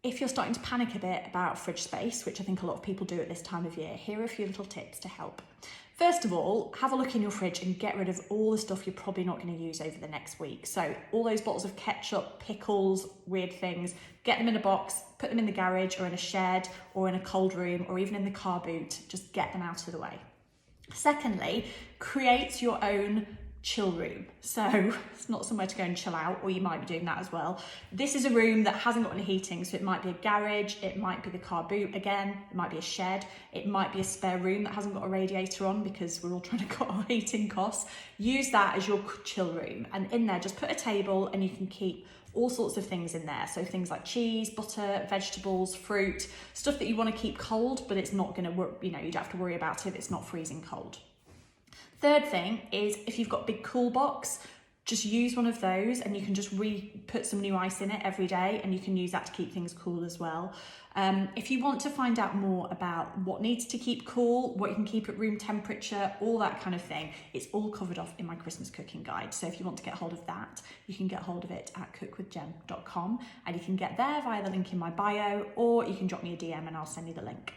If you're starting to panic a bit about fridge space, which I think a lot of people do at this time of year, here are a few little tips to help. First of all, have a look in your fridge and get rid of all the stuff you're probably not going to use over the next week. So all those bottles of ketchup, pickles, weird things, get them in a box, put them in the garage or in a shed or in a cold room or even in the car boot. Just get them out of the way. Secondly, create your own chill room. So it's not somewhere to go and chill out, or you might be doing that as well. This is a room that hasn't got any heating, so it might be a garage, it might be the car boot again, it might be a shed, it might be a spare room that hasn't got a radiator on because we're all trying to cut our heating costs. Use that as your chill room, and in there just put a table and you can keep all sorts of things in there. So things like cheese, butter, vegetables, fruit, stuff that you want to keep cold, but it's not going to, you don't have to worry about it if it's not freezing cold. Third thing is, if you've got a big cool box, just use one of those and you can just put some new ice in it every day, and you can use that to keep things cool as well. If you want to find out more about what needs to keep cool, what you can keep at room temperature, all that kind of thing, it's all covered off in my Christmas cooking guide. So if you want to get hold of that, you can get hold of it at cookwithjem.com, and you can get there via the link in my bio, or you can drop me a DM and I'll send you the link.